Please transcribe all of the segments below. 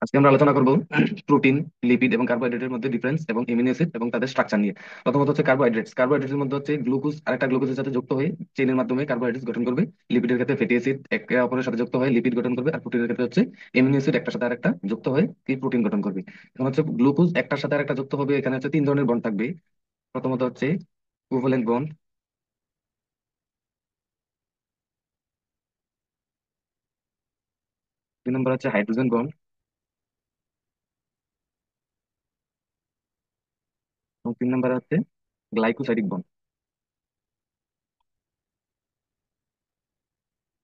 আজকে আমরা আলোচনা করব প্রোটিন, লিপিড এবং কার্বোহাইড্রেটের মধ্যে ডিফারেন্স এবং এমিনো অ্যাসিড এবং তাদের স্ট্রাকচার নিয়ে। প্রথমত হচ্ছে কার্বোহাইড্রেটস। কার্বোহাইড্রেটের মধ্যে হচ্ছে গ্লুকোজ আরেকটা গ্লুকোজের সাথে যুক্ত হয়ে চেইনের মাধ্যমে কার্বোহাইড্রেটস গঠন করবে। লিপিডের ক্ষেত্রে ফ্যাটি অ্যাসিড একে অপরের সাথে যুক্ত হয়ে লিপিড গঠন করবে, আর প্রোটিনের ক্ষেত্রে হচ্ছে এমিনো অ্যাসিড একটার সাথে আরেকটা যুক্ত হয়ে কি প্রোটিন গঠন করবে। এখন হচ্ছে গ্লুকোজ একটার সাথে আরেকটা যুক্ত হবে, এখানে হচ্ছে তিন ধরনের বন্ড থাকবে। প্রথমত হচ্ছে কোভ্যালেন্ট বন্ড, দুই নম্বর হচ্ছে হাইড্রোজেন বন্ড এবং তিন নম্বর হচ্ছে গ্লাইকোসাইডিক বন্ড।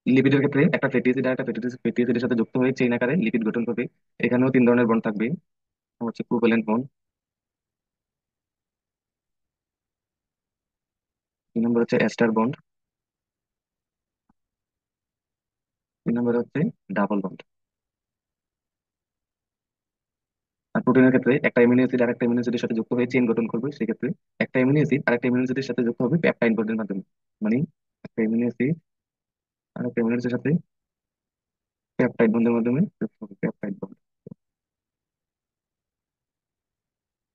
লিপিডের ক্ষেত্রে একটা ফ্যাটি অ্যাসিড আর একটা ফ্যাটি অ্যাসিডের সাথে যুক্ত হয়ে চেইন আকারে লিপিড গঠন করবে। এখানেও তিন ধরনের বন্ড থাকবে, হচ্ছে কোভ্যালেন্ট বন্ড, তিন নম্বর হচ্ছে এস্টার বন্ড, তিন নম্বর হচ্ছে ডাবল বন্ড। আর প্রোটিনের ক্ষেত্রে একটা অ্যামিনো অ্যাসিড আর একটা অ্যামিনো অ্যাসিডের সাথে যুক্ত হয়ে চেইন গঠন করবে, সেক্ষেত্রে একটা অ্যামিনো অ্যাসিড আর একটা অ্যামিনো অ্যাসিডের সাথে যুক্ত হবে পেপটাইড বন্ডের মাধ্যমে। মানে একটা অ্যামিনো অ্যাসিড আর একটা অ্যামিনো অ্যাসিডের সাথে পেপটাইড বন্ডের মাধ্যমে যুক্ত হবে, পেপটাইড বন্ড।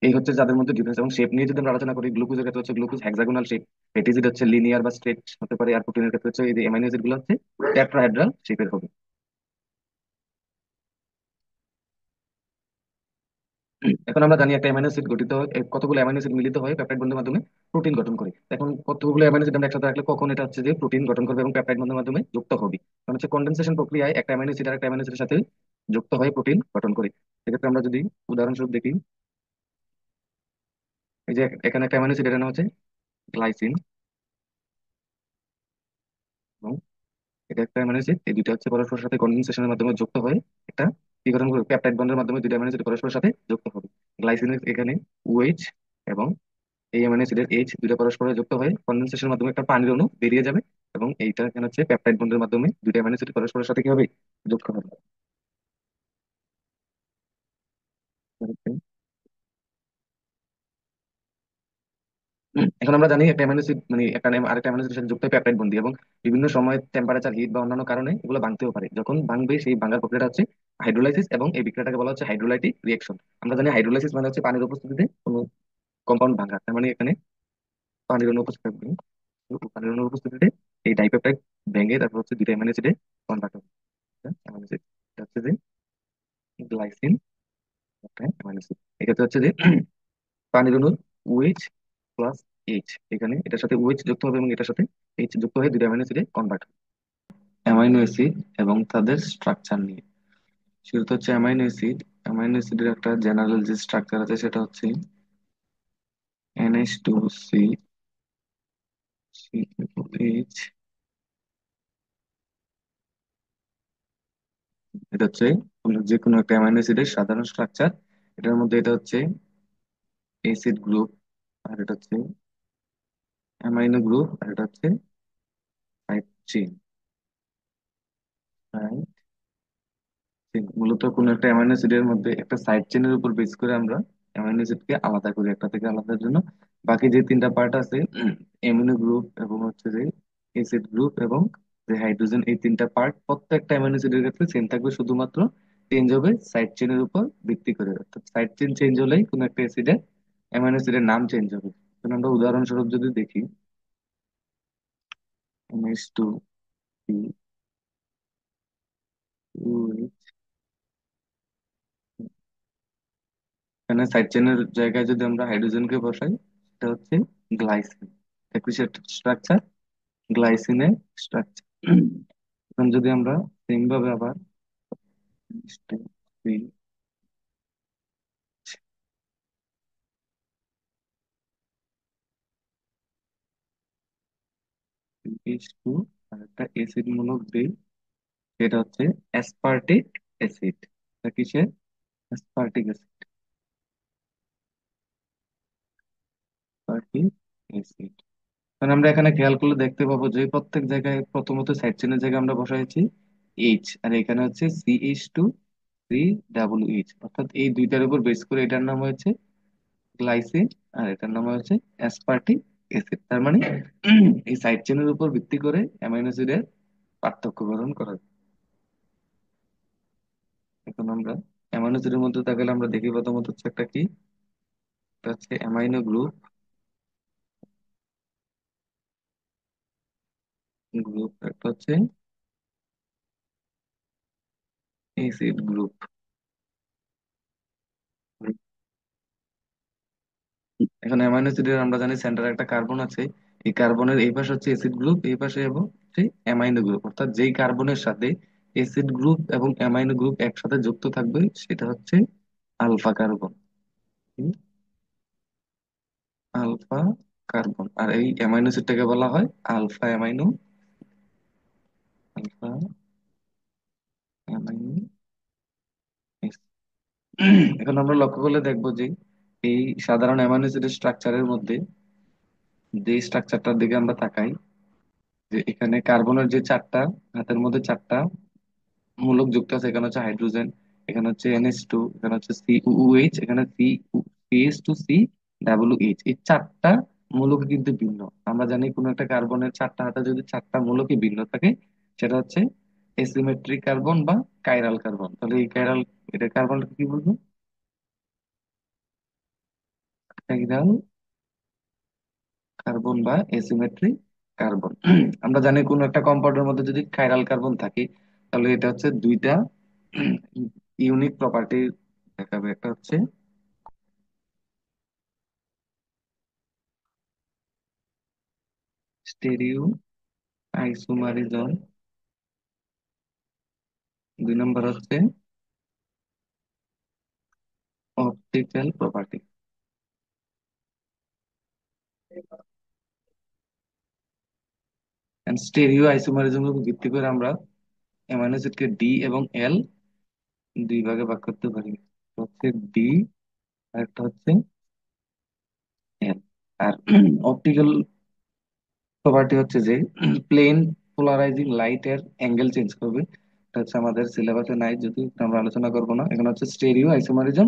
এই হচ্ছে যাদের মধ্যে ডিফারেন্স। এবং শেপ নিয়ে যদি আমরা আলোচনা করি, গ্লুকোজের ক্ষেত্রে হচ্ছে glucose hexagonal shape, fatty acid হচ্ছে লিনিয়ার বা স্ট্রেট হতে পারে, আর প্রোটিনের ক্ষেত্রে হচ্ছে এই যে অ্যামিনো অ্যাসিড গুলো হচ্ছে টেট্রাহেড্রাল শেপের হবে। এখন আমরা জানি একটা অ্যামাইনো অ্যাসিড গঠিত হয় কতগুলো অ্যামাইনো অ্যাসিড মিলিত হয়ে পেপটাইড বন্ডের মাধ্যমে প্রোটিন গঠন করে। এখন কতগুলো অ্যামাইনো অ্যাসিড আমরা একসাথে রাখলে কখন এটা হচ্ছে যে প্রোটিন গঠন করবে এবং পেপটাইড বন্ডের মাধ্যমে যুক্ত হবে? কারণ হচ্ছে কন্ডেনসেশন প্রক্রিয়ায় একটা অ্যামাইনো অ্যাসিড আর একটা অ্যামাইনো অ্যাসিডের সাথে যুক্ত হয়ে প্রোটিন গঠন করে। সেক্ষেত্রে আমরা যদি উদাহরণস্বরূপ দেখি, এই যে এখানে একটা অ্যামাইনো অ্যাসিড, এর নাম হচ্ছে গ্লাইসিন, এবং এটা একটা অ্যামাইনো অ্যাসিড। এই দুইটা হচ্ছে পরস্পরের সাথে কন্ডেনসেশনের মাধ্যমে যুক্ত হয়ে একটা কি গঠন করবে? পেপটাইড বন্ডের মাধ্যমে দুইটা অ্যামাইনো অ্যাসিড পরস্পরের সাথে যুক্ত হবে। গ্লাইসিনের এখানে OH এবং এই অ্যামাইনো অ্যাসিডের এইচ দুইটা পরস্পরে যুক্ত হয়ে কনডেনসেশনের মাধ্যমে একটা পানির অণু বেরিয়ে যাবে, এবং এইটা এখানে হচ্ছে পেপটাইড বন্ডের মাধ্যমে দুইটা অ্যামাইনো অ্যাসিড পরস্পরের সাথে কি হবে? যুক্ত হবে। এখন আমরা জানি একটা অ্যামাইনো অ্যাসিড মানে একটা আরেকটা অ্যামাইনো অ্যাসিডের সাথে যুক্ত হয় পেপটাইড বন্ড দিয়ে, এবং বিভিন্ন সময় টেম্পারেচার, হিট বা অন্যান্য কারণে এগুলো ভাঙতেও পারে। যখন ভাঙবে সেই ভাঙার প্রক্রিয়াটা হচ্ছে হাইড্রোলাইসিস, এবং এই বিক্রিয়াটাকে বলা হচ্ছে হাইড্রোলাইটিক রিঅ্যাকশন। আমরা জানি হাইড্রোলাইসিস মানে হচ্ছে পানির উপস্থিতিতে কোনো কম্পাউন্ড ভাঙা, তার মানে এখানে পানির অণু উপস্থিত থাকবে। পানির অণুর উপস্থিতিতে এই ডাইপেপটাইড ভেঙে তারপর হচ্ছে দুইটা অ্যামাইনো অ্যাসিডে কনভার্ট হবে। অ্যামাইনো অ্যাসিড হচ্ছে যে গ্লাইসিন, একটা অ্যামাইনো অ্যাসিড। এক্ষেত্রে হচ্ছে যে পানির অণুর OH প্লাস এইচ, এখানে এটার সাথে OH যুক্ত হবে এবং এটার সাথে এইচ যুক্ত হয়ে দুইটা অ্যামাইনো অ্যাসিডে কনভার্ট হবে। অ্যামাইনো অ্যাসিড এবং তাদের স্ট্রাকচার নিয়ে, শুরুতে হচ্ছে অ্যামাইনো অ্যাসিড। অ্যামাইনো অ্যাসিডের একটা জেনারেল যে স্ট্রাকচার আছে সেটা হচ্ছে NH2C, COH। এটা হচ্ছে যে কোনো একটা অ্যামাইনো অ্যাসিডের সাধারণ স্ট্রাকচার। এটার মধ্যে এটা হচ্ছে অ্যাসিড গ্রুপ, আর এটা হচ্ছে অ্যামাইনো গ্রুপ, আর এটা হচ্ছে সাইড চেইন। মূলত কোনো একটা অ্যামাইনো অ্যাসিডের মধ্যে একটা সাইড চেনের উপর বেস করে আমরা অ্যামাইনো অ্যাসিডকে আলাদা করি একটা থেকে আলাদার জন্য। বাকি যে তিনটা পার্ট আছে, অ্যামিনো গ্রুপ এবং হচ্ছে যে অ্যাসিড গ্রুপ এবং যে হাইড্রোজেন, এই তিনটা পার্ট প্রত্যেকটা অ্যামাইনো অ্যাসিডের ক্ষেত্রে সেম থাকবে, শুধুমাত্র চেঞ্জ হবে সাইড চেনের উপর ভিত্তি করে। অর্থাৎ সাইড চেন চেঞ্জ হলেই কোনো একটা অ্যাসিডের অ্যামাইনো অ্যাসিডের নাম চেঞ্জ হবে। যেমন আমরা উদাহরণস্বরূপ যদি দেখি, NH2, এখানে সাইড চেনের জায়গায় যদি আমরা হাইড্রোজেনকে বসাই, সেটা হচ্ছে গ্লাইসিন। কিসের স্ট্রাকচার? গ্লাইসিনের স্ট্রাকচার। এখন যদি আমরা সেম ভাবে আবার H2 আর একটা অ্যাসিড মূলক দিই, সেটা হচ্ছে অ্যাসপার্টিক অ্যাসিড। এটা কিসের? Aspartic acid. Aspartic acid. কারণ আমরা এখানে খেয়াল করলে দেখতে পাবো যে প্রত্যেক জায়গায় প্রথমত সাইড চেনের জায়গায় আমরা বসাইছি এইচ, আর এখানে হচ্ছে CH2, COOH, অর্থাৎ এই দুইটার উপর বেস করে এটার নাম হয়েছে গ্লাইসিন, আর এটার নাম হচ্ছে অ্যাসপার্টিক অ্যাসিড। তার মানে এই সাইড চেনের উপর ভিত্তি করে অ্যামাইনো অ্যাসিডের পার্থক্য গঠন করা যায়। এখন আমরা অ্যামাইনো অ্যাসিডের মধ্যে তাহলে আমরা দেখি প্রথমত হচ্ছে একটা কি, এটা হচ্ছে অ্যামাইনো গ্রুপ। গ্রুপ একটা হচ্ছে অ্যাসিড গ্রুপ। এখন অ্যামাইনো অ্যাসিডের আমরা জানি সেন্টারে একটা কার্বন আছে। এই কার্বনের এই পাশে হচ্ছে অ্যাসিড গ্রুপ, এই পাশে এবং হচ্ছে অ্যামাইনো গ্রুপ। অর্থাৎ যেই কার্বনের সাথে অ্যাসিড গ্রুপ এবং অ্যামাইনো গ্রুপ একসাথে যুক্ত থাকবে সেটা হচ্ছে আলফা কার্বন। Alpha carbon. আর এই অ্যামাইনো অ্যাসিডটাকে বলা হয় alpha amino. Alpha amino acid. এখন আমরা লক্ষ্য করলে দেখবো যে এই সাধারণ অ্যামাইনো অ্যাসিডের স্ট্রাকচারের মধ্যে যে স্ট্রাকচারটার দিকে আমরা তাকাই, যে এখানে কার্বনের যে চারটা, হাতের মধ্যে চারটা মূলক যুক্ত আছে। এখানে হচ্ছে হাইড্রোজেন, এখানে হচ্ছে NH2, এখানে হচ্ছে COOH, এখানে CH2C ডাবল এইচ। এই চারটা মূলক কিন্তু ভিন্ন। আমরা জানি কোনো একটা কার্বনের চারটা হাতে যদি চারটা মূলকই ভিন্ন থাকে সেটা হচ্ছে এসিমেট্রিক কার্বন বা কাইরাল কার্বন। তাহলে এই কাইরাল, এটা কার্বনটা কি বলবো? কাইরাল কার্বন বা এসিমেট্রিক কার্বন। আমরা জানি কোনো একটা কম্পাউন্ডের মধ্যে যদি কাইরাল কার্বন থাকে তাহলে এটা হচ্ছে দুইটা ইউনিক প্রপার্টি দেখাবে। একটা হচ্ছে স্টেরিও আইসোমারিজম, দুই নম্বর হচ্ছে অপটিক্যাল প্রপার্টি। স্টেরিও আইসোমারিজমের উপর ভিত্তি করে আমরা অ্যামাইনো অ্যাসিডকে ডি এবং এল দুই ভাগে ভাগ করতে পারি। একটা হচ্ছে ডি আর একটা হচ্ছে এল। আর অপটিক্যাল প্রপার্টি হচ্ছে যে প্লেন পোলারাইজিং লাইট এর অ্যাঙ্গেল চেঞ্জ করবে। এটা হচ্ছে আমাদের সিলেবাসে নাই, যদি আমরা আলোচনা করবো না। এখানে হচ্ছে স্টেরিও আইসোমারিজম,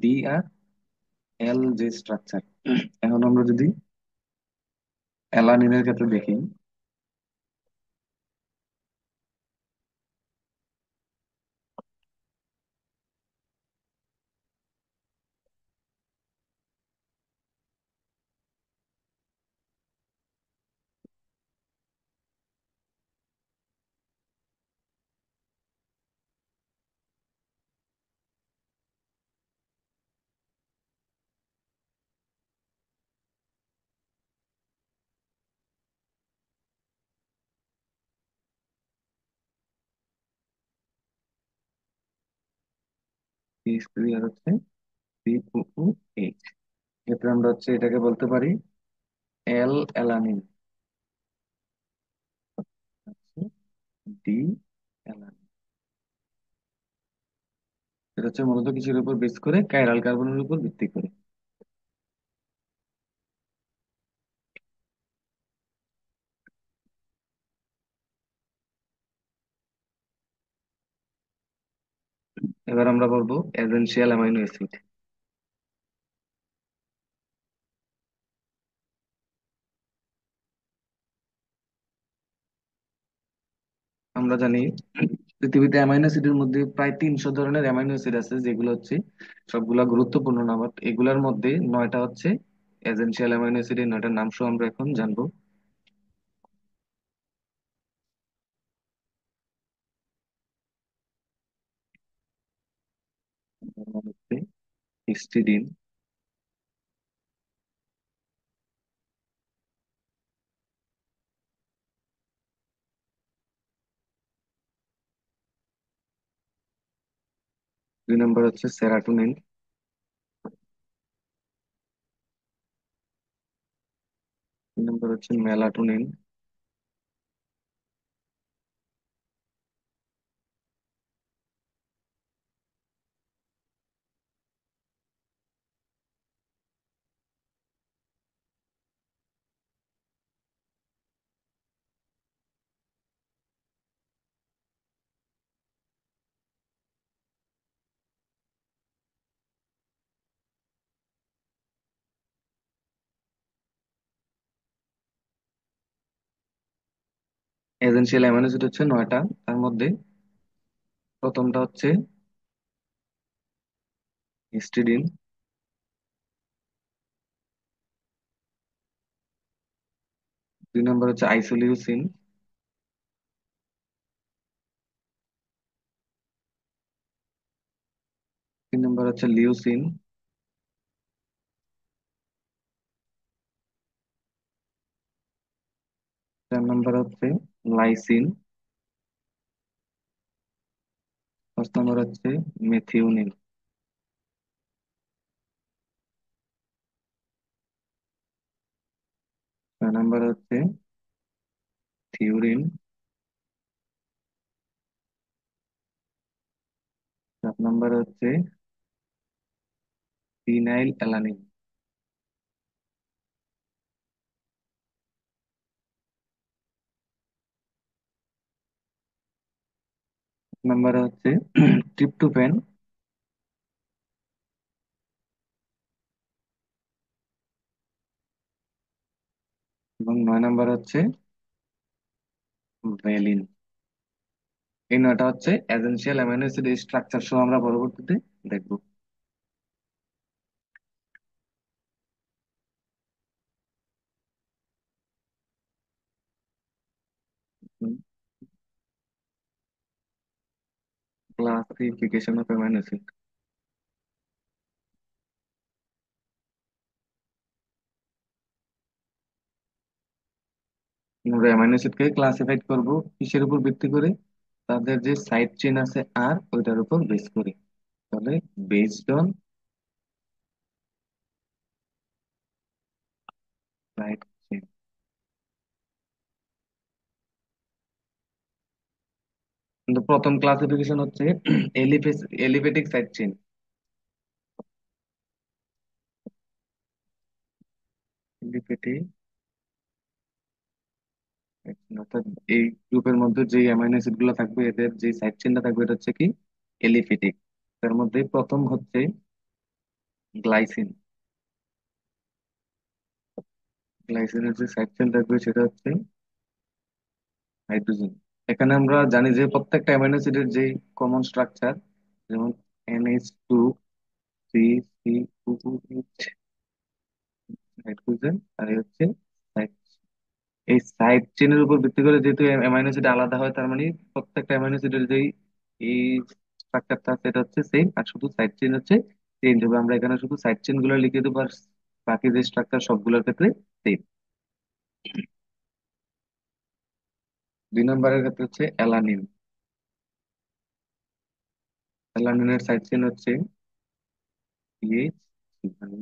ডি আর এল যে স্ট্রাকচার। এখন আমরা যদি অ্যালানিনের ক্ষেত্রে দেখি, CH3 আর হচ্ছে COOH, ক্ষেত্রে আমরা হচ্ছে এটাকে বলতে পারি এল অ্যালানিন, ডি অ্যালানিন। এটা হচ্ছে মূলত কিসের উপর বেস করে? কাইরাল কার্বনের উপর ভিত্তি করে। এবার আমরা বলবো এসেনশিয়াল অ্যামাইনো অ্যাসিড। আমরা জানি পৃথিবীতে অ্যামাইনো অ্যাসিডের মধ্যে প্রায় 300 ধরনের অ্যামাইনো অ্যাসিড আছে, যেগুলো হচ্ছে সবগুলা গুরুত্বপূর্ণ না। বাট এগুলার মধ্যে 9টা হচ্ছে এসেনশিয়াল অ্যামাইনো অ্যাসিড। এই 9টার নাম সহ আমরা এখন জানবো। তার নাম হচ্ছে হিস্টিডিন, 2 নম্বর হচ্ছে সেরাটোনিন, 3 নম্বর হচ্ছে মেলাটোনিন, এসেনশিয়াল অ্যামাইনো অ্যাসিড হচ্ছে 9টা। তার মধ্যে প্রথমটা হচ্ছে হিস্টিডিন। 2 নম্বর হচ্ছে আইসোলিউসিন। 3 নম্বর হচ্ছে লিউসিন। 4 নম্বর হচ্ছে লাইসিন। 5 নম্বর হচ্ছে মেথিওনিন। 6 নম্বর হচ্ছে থিওরিন। 7 নম্বর হচ্ছে ফিনাইল অ্যালানিন। 8 নম্বর হচ্ছে ট্রিপ্টোফ্যান। এবং 9 নম্বর হচ্ছে ভ্যালিন। এই 9টা হচ্ছে এসেনশিয়াল অ্যামাইনো অ্যাসিড স্ট্রাকচার সহ আমরা পরবর্তীতে দেখবো। Classification of amino acid. আমরা অ্যামাইনো অ্যাসিডকে ক্লাসিফাইড করব কিসের উপর ভিত্তি করে? তাদের যে সাইড চেইন আছে আর ওইটার উপর বেস করে। তাহলে বেসড অন সাইড চেইন। কিন্তু প্রথম ক্লাসিফিকেশন হচ্ছে এলিভেটিক সাইড চেইন। এলিভেটিক, অর্থাৎ এই গ্রুপের মধ্যে যে অ্যামাইনো অ্যাসিড গুলো থাকবে এদের যে সাইড চেইনটা থাকবে এটা হচ্ছে কি এলিফেটিক। তার মধ্যে প্রথম হচ্ছে গ্লাইসিন। গ্লাইসিনের যে সাইড চেইন থাকবে সেটা হচ্ছে হাইড্রোজেন। এখানে আমরা জানি যে প্রত্যেকটা অ্যামাইনো অ্যাসিডের যে কমন স্ট্রাকচার, যেমন NH2 3 C2H, হাইড্রোজেন, আর এই হচ্ছে side। এই সাইড চেনের উপর ভিত্তি করে যেহেতু অ্যামাইনো অ্যাসিড আলাদা হয়, তার মানে প্রত্যেকটা অ্যামাইনো অ্যাসিডের যেই এই স্ট্রাকচারটা আছে এটা হচ্ছে সেম, আর শুধু সাইড চেন হচ্ছে চেঞ্জ হবে। আমরা এখানে শুধু সাইড চেন গুলো লিখে দেবো, আর বাকি যে স্ট্রাকচার সবগুলোর ক্ষেত্রে সেম। 2 নম্বরের ক্ষেত্রে হচ্ছে অ্যালানিন। অ্যালানিনের সাইড চেন হচ্ছে এইচ। মানে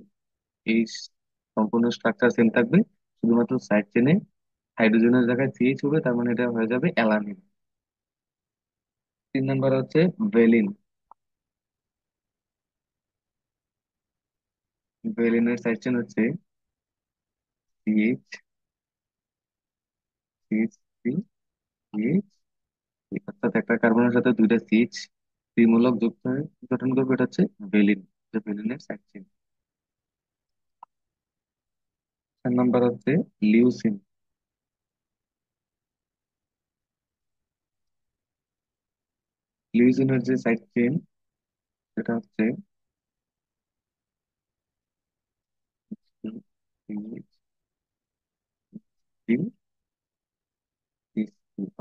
এই সম্পূর্ণ স্ট্রাকচার সেম থাকবে, শুধুমাত্র সাইড চেনে হাইড্রোজেনের জায়গায় সিএইচ হবে, তার মানে এটা হয়ে যাবে অ্যালানিন। 3 নম্বর হচ্ছে ভেলিন। ভেলিনের সাইড চেন হচ্ছে সিএইচ, সিএইচ থ্রি, সিএইচ। অর্থাৎ একটা কার্বনের সাথে দুইটা সিএইচ ত্রিমূলক যুক্ত হয়ে কি গঠন করবে, এটা হচ্ছে ভেলিন। যে ভেলিনের সাইড চেন। 4 নম্বর হচ্ছে লিউসিন। লিউসিনের যে সাইড চেন সেটা হচ্ছে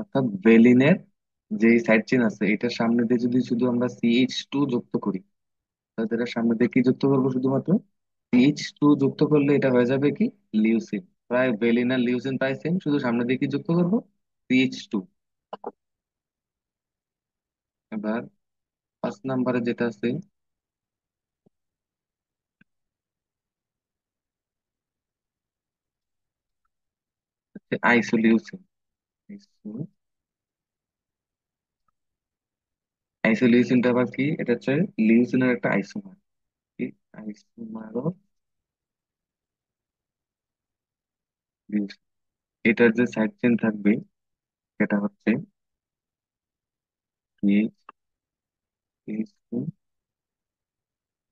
অর্থাৎ ভেলিনের যে সাইড চেন আছে এটার সামনে দিয়ে যদি শুধু আমরা CH2 যুক্ত করি, তাহলে এটার সামনে দিয়ে কি যুক্ত করবো? শুধুমাত্র CH2 যুক্ত করলে এটা হয়ে যাবে কি লিউসিন। প্রায় ভেলিন আর লিউসিন প্রায় সেম, শুধু সামনে দিয়ে কি যুক্ত করবো? CH2। এবার 5 নম্বরে যেটা আছে আইসোলিউসিন। আইসোলিউসিনটা আবার কি? এটা হচ্ছে লিউসিনের একটা আইসোমার। Isomer of leucine. এটার যে সাইড চেন থাকবে সেটা হচ্ছে এইচ,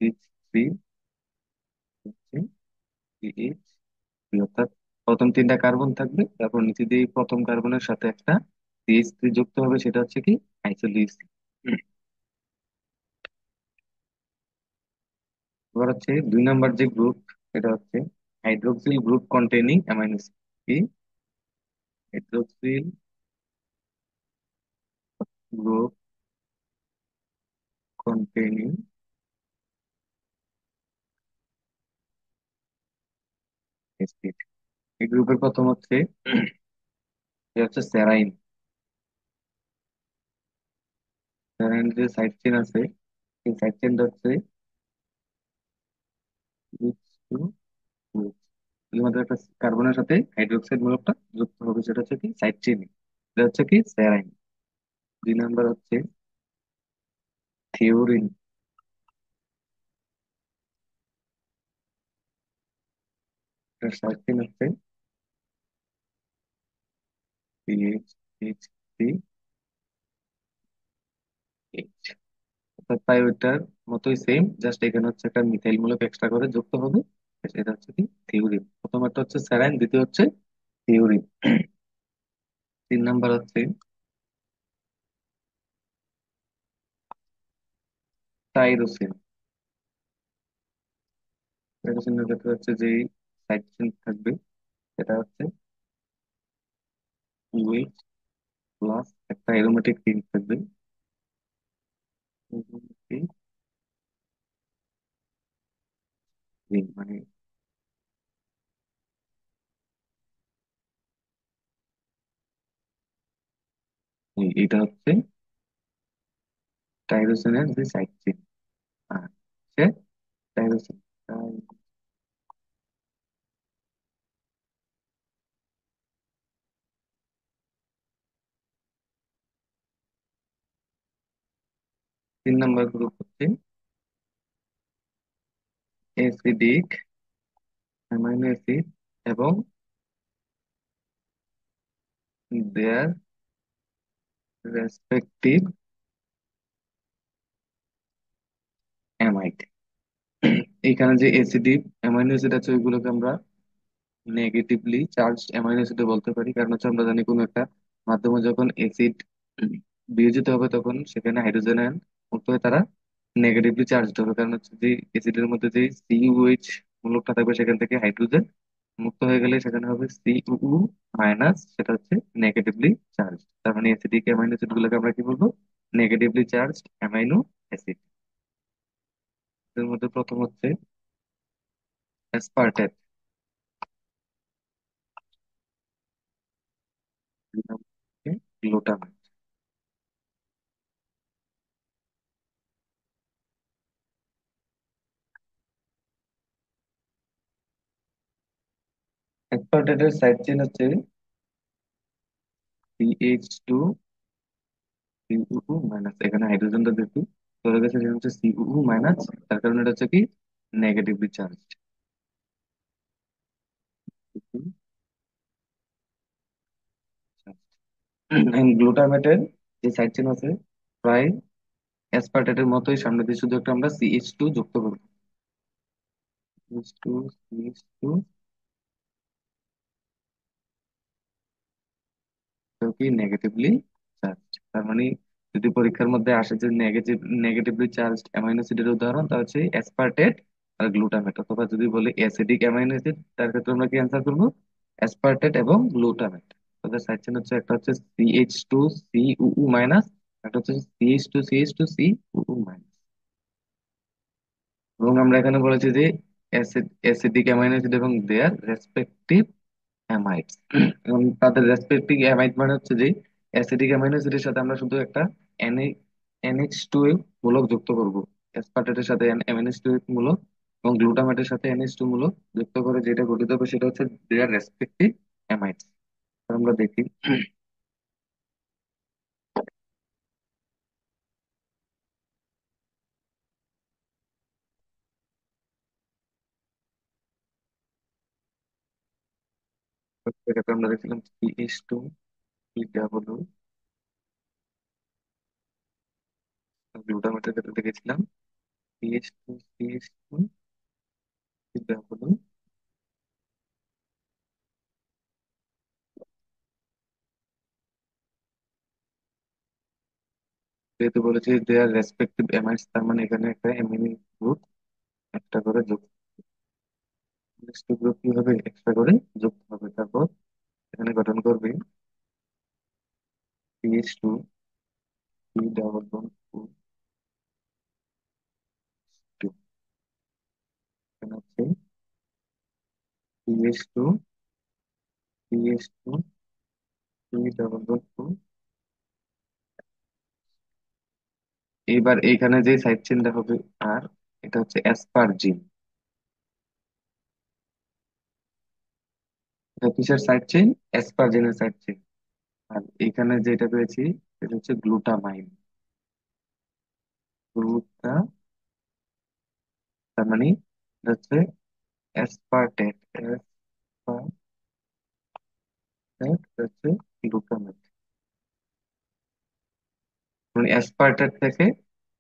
এইচ থ্রি, হচ্ছে এইচ। অর্থাৎ প্রথম 3টা কার্বন থাকবে, তারপর নিচে দিয়ে প্রথম কার্বনের সাথে একটা CH3 যুক্ত হবে, সেটা হচ্ছে কি আইসোলিউসিন। এবার হচ্ছে 2 নাম্বার যে গ্রুপ, এটা হচ্ছে hydroxyl group containing amino acid. কি? Hydroxyl group containing acid. এই গ্রুপের প্রথম হচ্ছে, এটা হচ্ছে স্যারাইন। স্যারাইন যে সাইড চেন আছে, এই সাইড চেনটা হচ্ছে শুধুমাত্র একটা কার্বনের সাথে হাইড্রোক্সাইড মূলকটা যুক্ত হবে, সেটা হচ্ছে কি সাইড চেন। এটা হচ্ছে কি স্যারাইন। 2 নাম্বার হচ্ছে থিওরিন। এটার সাইড চেন হচ্ছে সিএইচ, এইচ, সি, এইচ। অর্থাৎ প্রায় ওইটার মতোই সেম, জাস্ট এখানে হচ্ছে একটা মিথাইল মূলক এক্সট্রা করে যুক্ত হবে। এটা হচ্ছে কি থিওরিন। প্রথম একটা হচ্ছে স্যারাইন, দ্বিতীয় হচ্ছে থিওরিন। 3 নাম্বার হচ্ছে টাইরোসিন। টাইরোসিনের ক্ষেত্রে হচ্ছে যে সাইড চেন থাকবে, সেটা হচ্ছে UH প্লাস একটা অ্যারোমেটিক রিং থাকবে। aromatic ring মানে এটা হচ্ছে টাইরোসিনের যে সাইড চেন। আর হচ্ছে টাইরোসিন। 3 নাম্বার গ্রুপ হচ্ছে অ্যাসিডিক অ্যামাইনো অ্যাসিড এবং দেয়ার রেসপেক্টিভ অ্যামাইড। এখানে যে অ্যাসিডিক অ্যামাইনো অ্যাসিড আছে, ওইগুলোকে আমরা নেগেটিভলি চার্জড অ্যামাইনো অ্যাসিড বলতে পারি। কারণ হচ্ছে আমরা জানি কোনো একটা মাধ্যমে যখন অ্যাসিড বিয়োজিত হবে, তখন সেখানে হাইড্রোজেন আয়ন মুক্ত হয়ে তারা নেগেটিভলি চার্জড হবে। কারণ হচ্ছে যে অ্যাসিডের মধ্যে যে সিইউএইচ মূলকটা থাকবে, সেখান থেকে হাইড্রোজেন মুক্ত হয়ে গেলে সেখানে হবে সিইউ মাইনাস, সেটা হচ্ছে নেগেটিভলি চার্জ। তার মানে অ্যাসিডিক অ্যামাইনো অ্যাসিড গুলোকে আমরা কি বলবো? Negatively charged amino acid. এর মধ্যে প্রথম হচ্ছে অ্যাসপার্টেট। গ্লুটামেট। অ্যাসপার্টেটের সাইড চেন হচ্ছে CH2 সিইউ মাইনাস। এখানে হাইড্রোজেনটা যেহেতু চলে গেছে, সেটা হচ্ছে সিইউ মাইনাস, তার কারণে এটা হচ্ছে কি নেগেটিভলি চার্জ। গ্লুটামেটের যে সাইড চেন আছে, প্রায় অ্যাসপার্টেটের মতোই, সামনে দিয়ে শুধু একটা আমরা CH2 যুক্ত করবো। CH2, CH2 কি নেগেটিভলি চার্জ। তার মানে যদি পরীক্ষার মধ্যে আসে যে নেগেটিভলি চার্জড অ্যামাইনো অ্যাসিডের উদাহরণ, তা হচ্ছে অ্যাসপার্টেট আর গ্লুটামেট। অথবা যদি বলে অ্যাসিডিক অ্যামাইনো অ্যাসিড, তার ক্ষেত্রে আমরা কি অ্যান্সার করবো? অ্যাসপার্টেট এবং গ্লুটামেট। তাদের সাইড চেন হচ্ছে, একটা হচ্ছে CH2 CuU মাইনাস, একটা হচ্ছে CH2 CH2 CuU মাইনাস। এবং আমরা এখানে বলেছি যে অ্যাসিডিক অ্যামাইনো অ্যাসিড এবং দেয়ার রেসপেক্টিভ অ্যামাইডস। এবং তাদের রেসপেক্টিভ অ্যামাইড মানে হচ্ছে যে অ্যাসিডিক অ্যামাইনো অ্যাসিডের সাথে আমরা শুধু একটা NH2 মূলক যুক্ত করব। অ্যাসপার্টেটের সাথে NH2 মূলক এবং গ্লুটামেটের সাথে NH2 মূলক যুক্ত করে যেটা গঠিত হবে, সেটা হচ্ছে দেয়ার রেসপেক্টিভ অ্যামাইডস। আমরা দেখি, এটাকে আমরা দেখছিলাম CH2 ডাবল গ্লুটামেটের ক্ষেত্রে দেখেছিলাম CH2 ডাবল। যেহেতু বলেছি দেয়ার রেসপেক্টিভ অ্যামাইডস, তার মানে এখানে একটা অ্যামিনো গ্রুপ একটা করে করে যোগ, নেক্সট গ্রুপ কি হবে, এক্সট্রা করে যুক্ত হবে। তারপর এখানে গঠন করবে CH2 C double bond two, এখানে হচ্ছে CH2 CH2 C double bond two. এইবার এইখানে যে সাইড চেনটা হবে, আর এটা হচ্ছে অ্যাসপারজিন। এটা কিসের সাইড চেইন? অ্যাসপারজিনের সাইড চেইন। আর এখানে যেটা পেয়েছি এটা হচ্ছে গ্লুটামাইন। গ্লুটা, তার মানে এটা হচ্ছে অ্যাসপারটেট। অ্যাসপারটেট হচ্ছে গ্লুটামেট, মানে অ্যাসপারটেট থেকে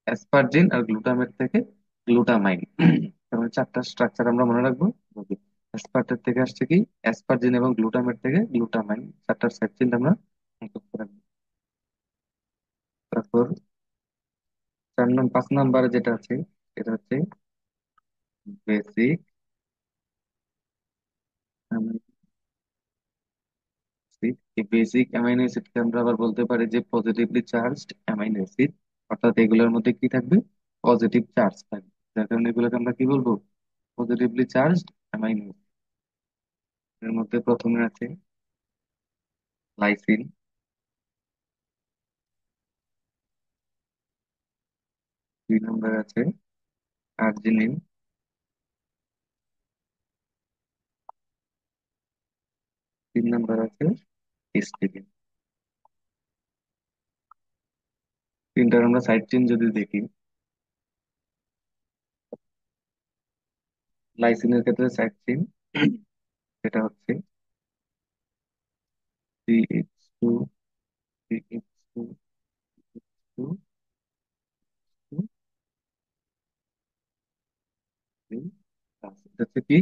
অ্যাসপারজিন, আর গ্লুটামেট থেকে গ্লুটামাইন। তার মানে চারটা স্ট্রাকচার আমরা মনে রাখবো। অ্যাসপারটেট থেকে আসছে কি অ্যাসপারজিন, এবং গ্লুটামেট থেকে গ্লুটামাইন, চারটার সাইড চেইন আমরা মুখস্থ রাখবো। তারপর 5 নম্বরে যেটা আছে এটা হচ্ছে বেসিক অ্যামাইনো অ্যাসিড। এই বেসিক অ্যামাইনো অ্যাসিডকে আমরা আবার বলতে পারি যে পজিটিভলি চার্জড অ্যামাইনো অ্যাসিড, অর্থাৎ এগুলোর মধ্যে কি থাকবে, পজিটিভ চার্জ থাকবে, যার কারণে এগুলোকে আমরা কি বলবো, পজিটিভলি চার্জড অ্যামাইনো অ্যাসিড। এর মধ্যে প্রথমে আছে লাইসিন, 2 নম্বরে আছে আর্জিনিন, 3 নম্বর আছে হিস্টিডিন। তিনটার আমরা সাইড চেইন যদি দেখি, লাইসিনের ক্ষেত্রে সাইড চেইন সেটা হচ্ছে CH2 CH2 two two three plus. এটা হচ্ছে কি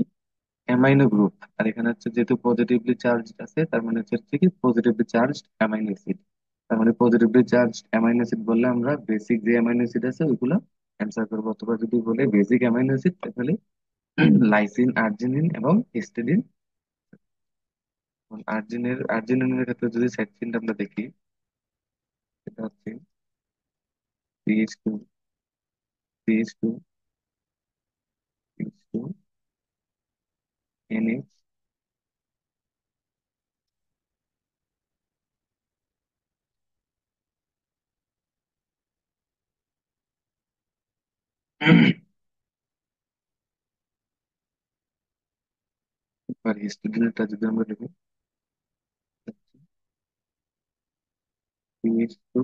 অ্যামাইনো গ্রুপ। আর এখানে হচ্ছে যেহেতু পজিটিভলি চার্জ আছে, তার মানে হচ্ছে কি পজিটিভলি চার্জ অ্যামাইনো অ্যাসিড। তার মানে পজিটিভলি চার্জ অ্যামাইনো অ্যাসিড বললে আমরা বেসিক যে অ্যামাইনো অ্যাসিড আছে ওইগুলো অ্যান্সার করবো, অথবা যদি বলে বেসিক অ্যামাইনো অ্যাসিড তাহলে লাইসিন, আর্জিনিন এবং হিস্টিডিন। আর্জিনিনের ক্ষেত্রে যদি সাইড চেইনটা আমরা দেখি, সেটা হচ্ছে CH2 CH2 CH2 NH। আর হিস্টিডিনটা যদি আমরা দেখি, CH2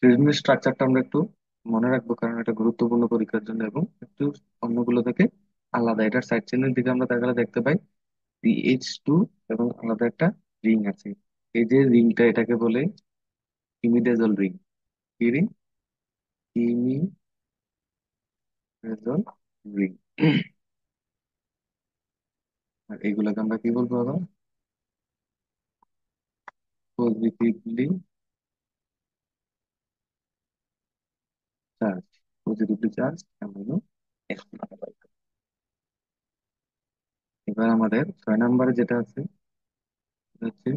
সিরিজের স্ট্রাকচারটা আমরা একটু মনে রাখবো, কারণ এটা গুরুত্বপূর্ণ পরীক্ষার জন্য এবং একটু অন্যগুলো থেকে আলাদা। এটার সাইড চেনের দিকে আমরা তাকালে দেখতে পাই CH2 এবং আলাদা একটা রিং আছে। এই যে রিংটা, এটাকে বলে ইমিডাজল রিং। কি রিং? Imidazole ring. আর এইগুলোকে আমরা কি বলবো আবার, positively charge, positively charge amino acid. এবার আমাদের 6 নম্বরে যেটা আছে সেটা হচ্ছে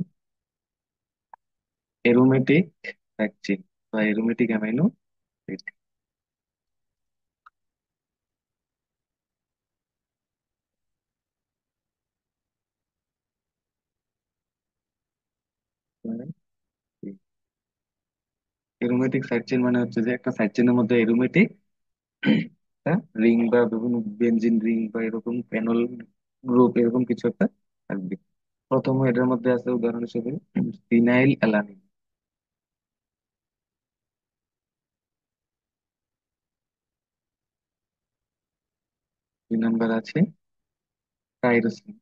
এরোমেটিক ফ্যাক্টর বা aromatic amino acid. Aromatic side chain মানে হচ্ছে যে একটা সাইড চেইনের মধ্যে এরোমেটিক একটা রিং বা বিভিন্ন বেনজিন রিং বা এরকম প্যানল গ্রুপ এরকম কিছু একটা থাকবে। প্রথম এটার মধ্যে আছে উদাহরণ হিসেবে ফিনাইল অ্যালানিন। 2 নম্বর আছে টাইরোসিন।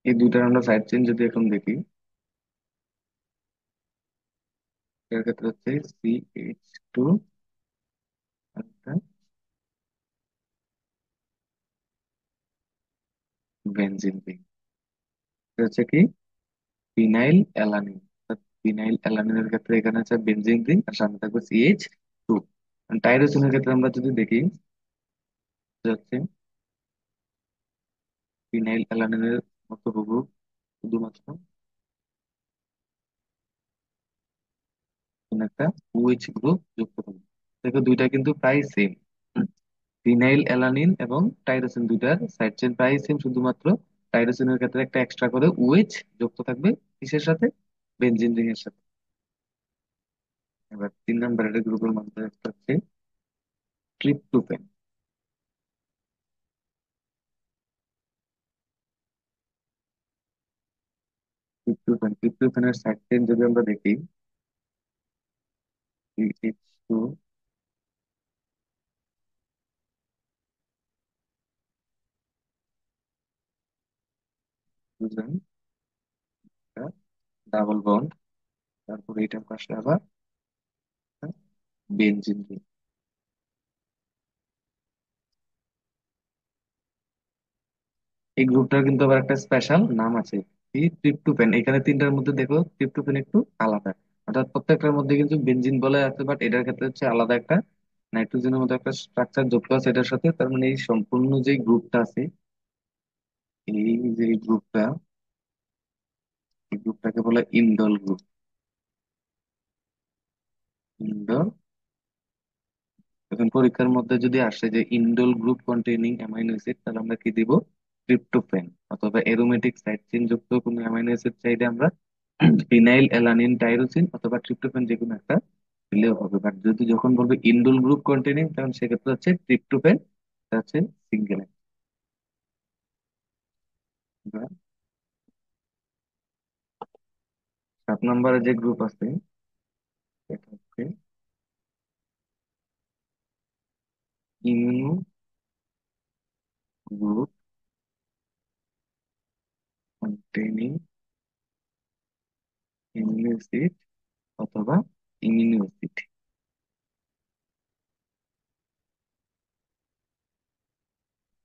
এই দুইটার আমরা সাইড চেইন যদি এখন দেখি, এর ক্ষেত্রে হচ্ছে CH2 বেনজিন রিং। এটা হচ্ছে কি ফিনাইল অ্যালানিন। ফিনাইল অ্যালানিনের ক্ষেত্রে এখানে হচ্ছে বেনজিন রিং আর সামনে থাকবে CH2। টাইরোসিনের ক্ষেত্রে আমরা যদি দেখি, এটা হচ্ছে ফিনাইল অ্যালানিনের মতো হুবহু, শুধুমাত্র কোন একটা OH গ্রুপ যুক্ত থাকবে। দেখো দুইটা কিন্তু প্রায় সেম, ফিনাইল অ্যালানিন এবং টাইরোসিন দুইটার সাইড চেন প্রায় সেম, শুধুমাত্র টাইরোসিনের ক্ষেত্রে একটা এক্সট্রা করে OH যুক্ত থাকবে কিসের সাথে, বেনজিন রিং এর সাথে। এবার 3 নম্বরের গ্রুপের মধ্যে একটা হচ্ছে ট্রিপটোফেন। ট্রিপটোফেনের সাইড চেন যদি আমরা দেখি, CH2, ডাবল বন্ড, তারপর এইটার পাশে আবার বেনজিন রিং। এই গ্রুপটার কিন্তু আবার একটা স্পেশাল নাম আছে, এই ট্রিপটোফেন। এখানে তিনটার মধ্যে দেখো ট্রিপটোফেন একটু আলাদা, অর্থাৎ প্রত্যেকটার মধ্যে কিন্তু বেনজিন বলে আছে, বাট এটার ক্ষেত্রে হচ্ছে আলাদা একটা নাইট্রোজেনের মতো একটা স্ট্রাকচার যুক্ত আছে এটার সাথে। তার মানে এই সম্পূর্ণ যে গ্রুপটা আছে, এই যে গ্রুপটা, এই গ্রুপটাকে বলে ইন্ডল গ্রুপ। ইন্ডল। এখন পরীক্ষার মধ্যে যদি আসে যে ইন্ডল গ্রুপ কন্টেইনিং অ্যামাইনো অ্যাসিড, তাহলে আমরা কি দিব, ট্রিপ্টোফ্যান। অথবা এরোমেটিক সাইড চেইন যুক্ত কোনো অ্যামাইনো অ্যাসিড চাইলে আমরা ফিনাইল অ্যালানিন টাইরোসিন অথবা ট্রিপ্টোফ্যান যে কোনো একটা দিলেও হবে। বাট যদি যখন বলবে ইন্ডল গ্রুপ কন্টেইনিং, তখন সেক্ষেত্রে হচ্ছে ট্রিপ্টোফ্যান, এটা হচ্ছে সিঙ্গেল। 7 নম্বরে যে গ্রুপ আছে, সেটা হচ্ছে immuno group containing amino acid অথবা ইমিউনো অ্যাসিড।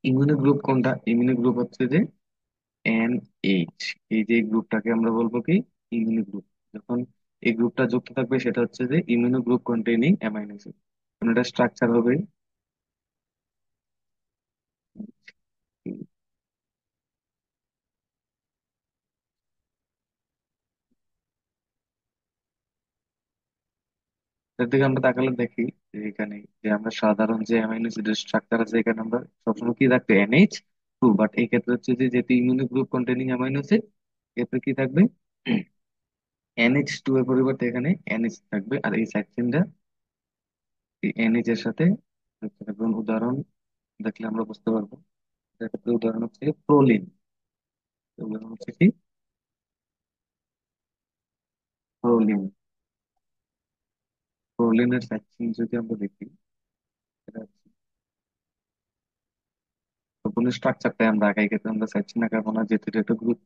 ইমিউনো গ্রুপ কোনটা, ইমিউনো গ্রুপ হচ্ছে যে NH। এই যে গ্রুপটাকে আমরা বলবো কি, ইমিউনো গ্রুপ। যখন এই গ্রুপটা যুক্ত থাকবে সেটা হচ্ছে যে immuno group containing amino acid. এটা স্ট্রাকচার হবে, এর দিকে আমরা তাকালে দেখি যে এখানে যে আমরা সাধারণ যে অ্যামাইনো অ্যাসিডের স্ট্রাকচার আছে, এখানে আমরা সবসময় কি রাখতে NH2। বাট এই ক্ষেত্রে হচ্ছে যে যেহেতু immuno group containing amino acid, এক্ষেত্রে কি থাকবে, NH2 এর পরিবর্তে এখানে NH থাকবে। আর এই সাইড চেনটা এই NH এর সাথে যুক্ত থাকবে। যেমন উদাহরণ দেখলে আমরা বুঝতে পারবো। এক্ষেত্রে উদাহরণ হচ্ছে প্রোলিন। উদাহরণ হচ্ছে কি প্রোলিন। প্রোলিনের সাইড চেন যদি আমরা দেখি, এটা হচ্ছে সম্পূর্ণ স্ট্রাকচারটাই আমরা আগাই, ক্ষেত্রে আমরা সাইড চেন আঁকাবো না, যেহেতু এটা একটা গ্রুপ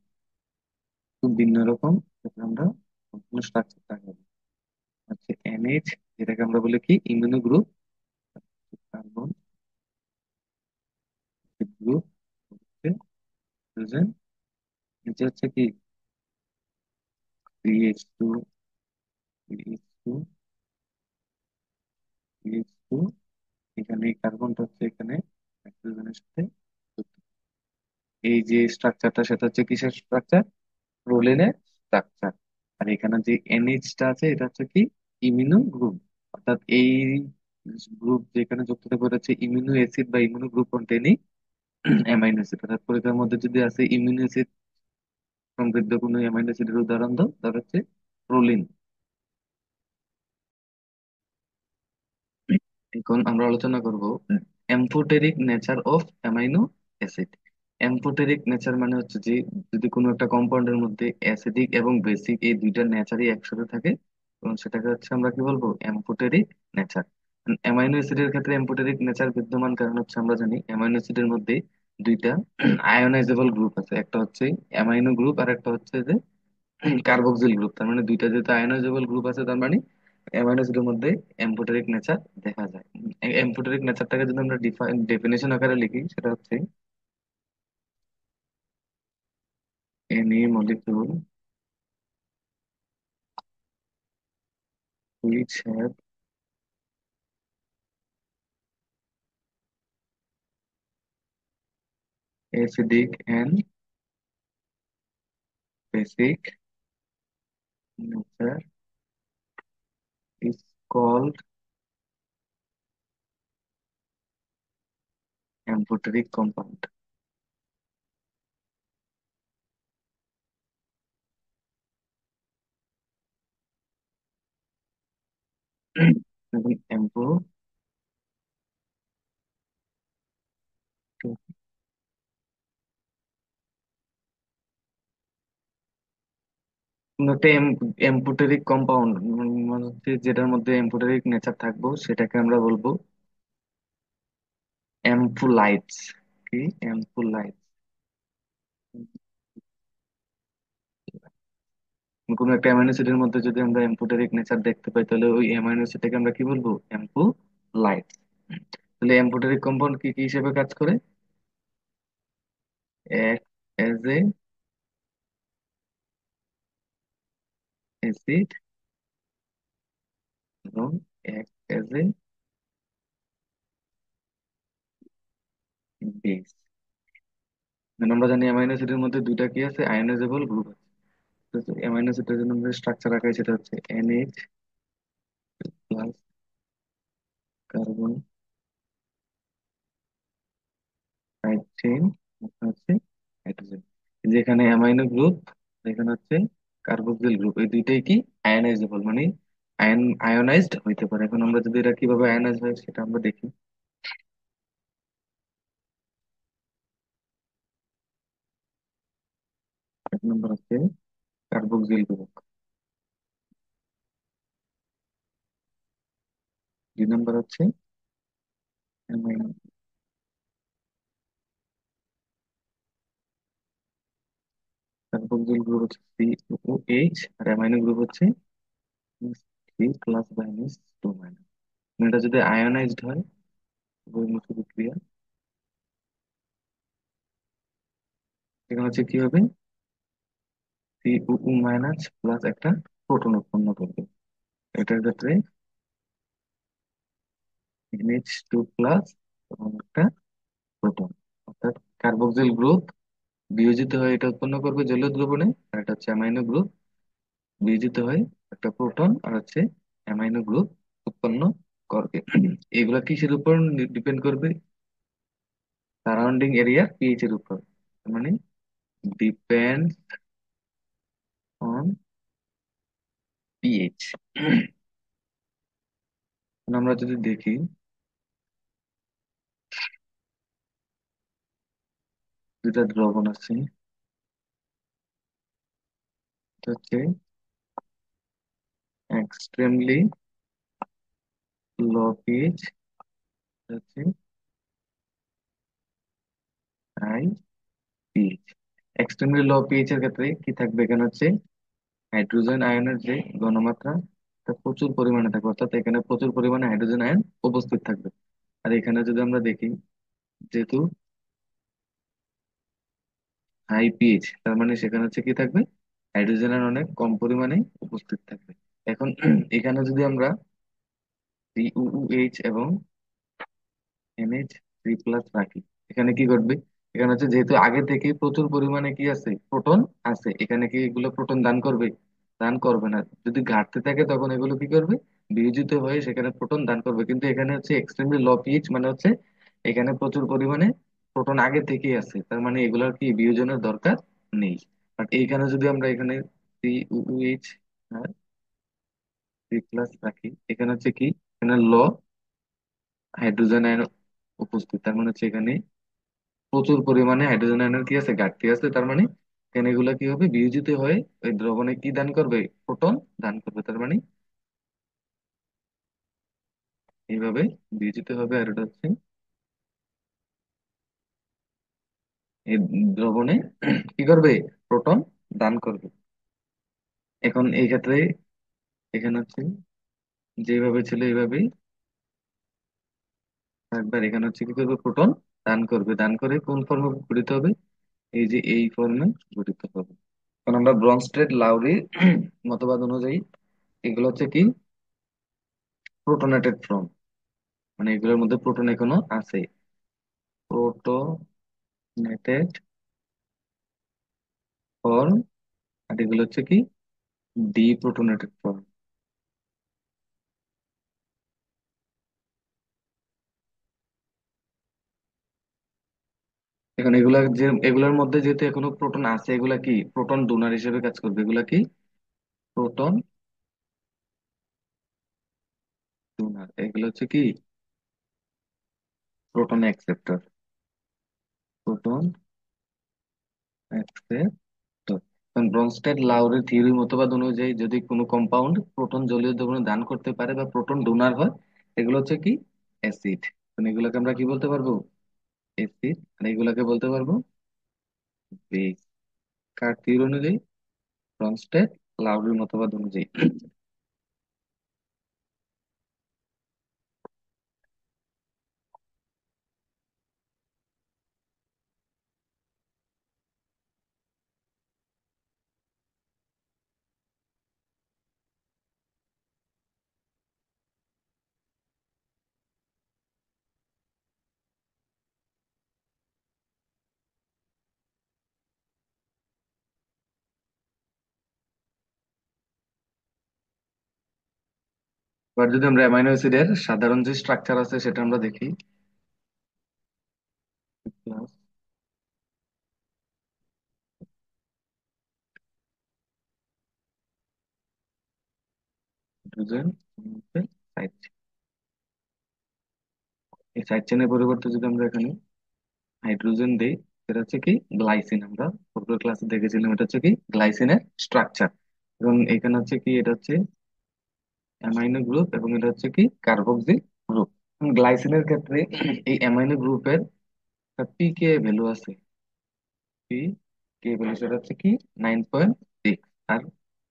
খুব ভিন্ন রকম। ক্ষেত্রে আমরা সম্পূর্ণ স্ট্রাকচারটা আঁকাবো। হচ্ছে NH, যেটাকে আমরা বলি কি immuno group, carbon group, hydrogen, নিচে হচ্ছে কি CH2, CH2, CH2। এখানে এই কার্বনটা হচ্ছে এখানে হাইড্রোজেনের সাথে যুক্ত। এই যে স্ট্রাকচারটা সেটা হচ্ছে কিসের স্ট্রাকচার, প্রোলিনের স্ট্রাকচার। আর এখানে যে NH টা আছে এটা হচ্ছে কি ইমিউনো গ্রুপ। অর্থাৎ এই গ্রুপ যেখানে যুক্ত থাকবে এটা হচ্ছে ইমিউনো অ্যাসিড বা immuno group containing amino acid. অর্থাৎ পরীক্ষার মধ্যে যদি আছে ইমিউনো অ্যাসিড সমৃদ্ধ কোনো অ্যামাইনো অ্যাসিডের উদাহরণ দাও, তাহলে হচ্ছে প্রোলিন। এখন আমরা আলোচনা করব amphoteric nature of amino acid. Amphoteric nature মানে হচ্ছে যে যদি কোনো একটা কম্পাউন্ডের মধ্যে অ্যাসিডিক এবং বেসিক এই দুইটা নেচারই একসাথে থাকে, এবং সেটাকে হচ্ছে আমরা কি বলবো, এম্ফোটেরিক নেচার। অ্যামাইনো অ্যাসিডের ক্ষেত্রে এম্ফোটেরিক নেচার বিদ্যমান কারণ হচ্ছে আমরা জানি অ্যামাইনো অ্যাসিডের মধ্যে দুইটা আয়োনাইজেবল গ্রুপ আছে, একটা হচ্ছে অ্যামাইনো গ্রুপ আর একটা হচ্ছে যে কার্বক্সিল গ্রুপ। তার মানে দুইটা যেহেতু আয়োনাইজেবল গ্রুপ আছে, তার মানে অ্যামাইনো অ্যাসিডের মধ্যে এম্ফোটেরিক নেচার দেখা যায়। এম্ফোটেরিক নেচারটাকে যদি আমরা ডেফিনেশন আকারে লিখি, সেটা হচ্ছে any molecule which have acidic and basic nature is called amphoteric compound. এখন একটা এম্ফোটেরিক কম্পাউন্ড মানে হচ্ছে যেটার মধ্যে এম্ফোটেরিক নেচার থাকবো সেটাকে আমরা বলবো এম্ফুলাইটস। কি? এম্ফুলাইটস। কোনো একটা অ্যামাইনো অ্যাসিডের মধ্যে যদি আমরা এম্ফোটেরিক নেচার দেখতে পাই তাহলে ওই অ্যামাইনো অ্যাসিডটাকে আমরা কি বলবো? এম্ফুলাইটস। তাহলে এম্ফোটেরিক কম্পাউন্ড কি কি হিসেবে কাজ করে? এক, এজ এ অ্যাসিড এবং এক এজ এ বেস। আমরা জানি অ্যামাইনো অ্যাসিডের মধ্যে দুইটা কি আছে, আয়োনাইজেবল গ্রুপ আছে। তো অ্যামাইনো অ্যাসিডের জন্য আমরা স্ট্রাকচার রাখা হয়, সেটা হচ্ছে NH প্লাস কার্বন 5 চেইন হচ্ছে হাইড্রোজেন। যেখানে অ্যামাইনো গ্রুপ, যেখানে হচ্ছে কার্বক্সিল গ্রুপ, এই দুইটাই কি আয়নাইজেবল, মানে আয়োনাইজড হইতে পারে। এখন আমরা যদি এটা কিভাবে আয়োনাইজ হয় সেটা আমরা দেখি। 1 নম্বর হচ্ছে কার্বক্সিল গ্রুপ, 2 নম্বর হচ্ছে অ্যামাইনো। কার্বক্সিল গ্রুপ হচ্ছে COOH, আর অ্যামাইনো গ্রুপ হচ্ছে 3 প্লাস মাইনাস 2 মাইনাস। এটা যদি আয়োনাইজড হয় উভয়মুখী বিক্রিয়া, এখানে হচ্ছে কি হবে, COO মাইনাস প্লাস একটা প্রোটন উৎপন্ন করবে। এটার ক্ষেত্রে NH2 প্লাস এবং একটা প্রোটন, অর্থাৎ কার্বক্সিল গ্রুপ বিয়োজিত হয়ে এটা উৎপন্ন করবে জলীয় দ্রবণে। আর এটা হচ্ছে অ্যামাইনো গ্রুপ বিয়োজিত হয়ে একটা প্রোটন আর হচ্ছে অ্যামাইনো গ্রুপ উৎপন্ন করবে। এগুলা কিসের উপর ডিপেন্ড করবে? সারাউন্ডিং এরিয়ার পিএইচ এর উপর। তার মানে ডিপেন্ড অন পিএইচ। আমরা যদি দেখি, দুটা দ্রবণ আছে, এটা হচ্ছে এক্সট্রিমলি লো পিএইচ, হচ্ছে high pH. Extremely low pH এর ক্ষেত্রে কি থাকবে? এখানে হচ্ছে হাইড্রোজেন আয়নের যে ঘনমাত্রা এটা প্রচুর পরিমাণে থাকবে, অর্থাৎ এখানে প্রচুর পরিমাণে হাইড্রোজেন আয়ন উপস্থিত থাকবে। আর এখানে যদি আমরা দেখি, যেহেতু হাই পিএইচ, তার মানে সেখানে হচ্ছে কি থাকবে, হাইড্রোজেন আয়ন অনেক কম পরিমাণে উপস্থিত থাকবে। এখন এখানে যদি আমরা COOH এবং NH3 প্লাস রাখি, এখানে কি ঘটবে? এখানে হচ্ছে যেহেতু আগে থেকে প্রচুর পরিমাণে কি আছে, প্রোটন আছে, এখানে কি এগুলো প্রোটন দান করবে? দান করবে না। যদি ঘাটতি থাকে তখন এগুলো কি করবে? বিয়োজিত হয়ে সেখানে প্রোটন দান করবে। কিন্তু এখানে হচ্ছে এক্সট্রিমলি লো পিএইচ, মানে হচ্ছে এখানে প্রচুর পরিমাণে প্রোটন আগে থেকেই আছে, তার মানে এগুলোর কি বিয়োজনের দরকার নেই। বাট এইখানে যদি আমরা এখানে COOH 3 প্লাস রাখি, এখানে হচ্ছে কি, এখানে ল হাইড্রোজেন আয়ন উপস্থিত, তার মানে হচ্ছে এখানে প্রচুর পরিমাণে হাইড্রোজেন আয়নের কি আছে, ঘাটতি আছে। তার মানে এখানে এগুলা কি হবে, বিয়োজিত হয়ে ওই দ্রবণে কি দান করবে? প্রোটন দান করবে। তার মানে এইভাবে বিয়োজিত হবে, আর এটা হচ্ছে এই দ্রবণে কি করবে? প্রোটন দান করবে। এখন এই ক্ষেত্রে এখানে হচ্ছে যেভাবে ছিল এইভাবেই থাকবে। আর এখানে হচ্ছে কি করবে? প্রোটন দান করবে, দান করে কোন ফর্মে গঠিত হবে? এই যে এই ফর্মে গঠিত হবে। কারণ আমরা ব্রনস্টেড লাউরি মতবাদ অনুযায়ী এগুলো হচ্ছে কি প্রোটোনেটেড ফর্ম, মানে এগুলোর মধ্যে প্রোটন এখনো আছে। প্রোটোনেটেড ফর্ম। আর এগুলো হচ্ছে কি ডিপ্রোটোনেটেড ফর্ম। এখন এগুলা যে এগুলোর মধ্যে যেহেতু এখনো প্রোটন আছে, এগুলা কি প্রোটন ডোনার হিসেবে কাজ করবে, এগুলা কি প্রোটন ডোনার। এগুলো হচ্ছে কি proton acceptor. Proton acceptor. Bronsted লাউরির থিওরি মতবাদ অনুযায়ী যদি কোনো কম্পাউন্ড প্রোটন জলীয় দ্রবণে দান করতে পারে বা প্রোটন ডোনার হয়, এগুলো হচ্ছে কি অ্যাসিড। এগুলোকে আমরা কি বলতে পারবো, অ্যাসিড। আর এগুলোকে বলতে পারবো বেস। কার থিওরি অনুযায়ী, ব্রনস্টেড লাউরির মতবাদ অনুযায়ী। এবার যদি আমরা অ্যামাইনো অ্যাসিডের সাধারণ যে স্ট্রাকচার আছে সেটা আমরা দেখি। হাইড্রোজেন, সাইড, এই সাইড চেনের পরিবর্তে যদি আমরা এখানে হাইড্রোজেন দেই, সেটা হচ্ছে কি গ্লাইসিন। আমরা পূর্বের ক্লাসে দেখেছিলাম এটা হচ্ছে কি গ্লাইসিনের স্ট্রাকচার। এবং এখানে হচ্ছে কি এটা হচ্ছে অ্যামাইনো গ্রুপ এবং এটা হচ্ছে কি কার্বক্সিল গ্রুপ। গ্লাইসিনের ক্ষেত্রে এই অ্যামাইনো গ্রুপের পিকে ভ্যালু আছে। পি কে ভ্যালু সেটা হচ্ছে কি 9.6। আর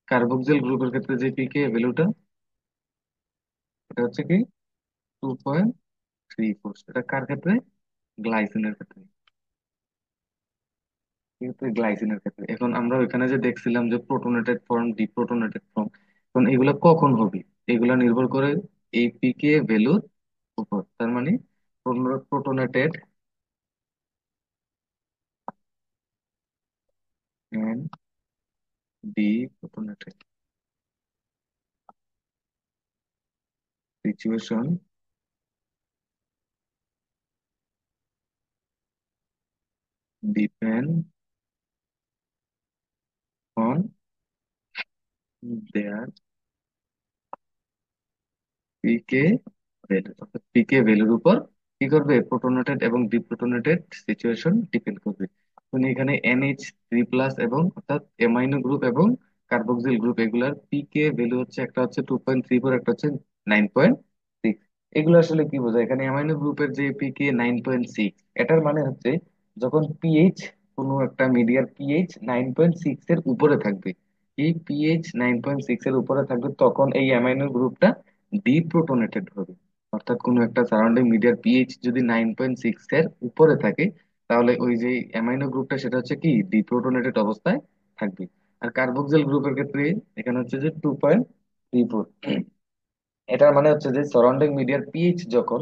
কার্বক্সিল গ্রুপের ক্ষেত্রে যে পিকে ভ্যালুটা, এটা হচ্ছে কি 2.34। এটা কার ক্ষেত্রে, গ্লাইসিনের ক্ষেত্রে। কিন্তু গ্লাইসিনের ক্ষেত্রে এখন আমরা ওইখানে যে দেখছিলাম যে প্রোটোনেটেড ফর্ম, ডিপ্রোটোনেটেড ফর্ম, এখন এগুলা কখন হবে, এগুলা নির্ভর করে এই পিকে ভ্যালুর উপর। তার মানে protonated and deprotonated situation depend on their pK value. অর্থাৎ পিকে ভ্যালুর উপর কি করবে, প্রোটোনেটেড এবং ডিপ্রোটোনেটেড সিচুয়েশন ডিপেন্ড করবে। মানে এখানে NH3+ এবং অর্থাৎ এমাইনো গ্রুপ এবং কার্বক্সিল গ্রুপ, এগুলার পিকে ভ্যালু হচ্ছে একটা হচ্ছে 2.34, একটা হচ্ছে 9.6। এগুলো আসলে কি বোঝায়, এখানে অ্যামাইনো গ্রুপের যে পিকে 9.6, এটার মানে হচ্ছে যখন পিএইচ, কোনো একটা মিডিয়ার পিএইচ 9.6 এর উপরে থাকবে, এই পিএইচ 9.6 এর উপরে থাকবে, তখন এই অ্যামাইনো গ্রুপটা ডিপ্রোটোনেটেড হবে। অর্থাৎ কোনো একটা সারাউন্ডিং মিডিয়ার পিএইচ যদি 9.6 এর উপরে থাকে, তাহলে ওই যে অ্যামাইনো গ্রুপটা সেটা হচ্ছে কি ডিপ্রোটোনেটেড অবস্থায় থাকবে। আর কার্বক্সিল গ্রুপের ক্ষেত্রে এখানে হচ্ছে যে 2.34। এটার মানে হচ্ছে যে সারাউন্ডিং মিডিয়ার পিএইচ যখন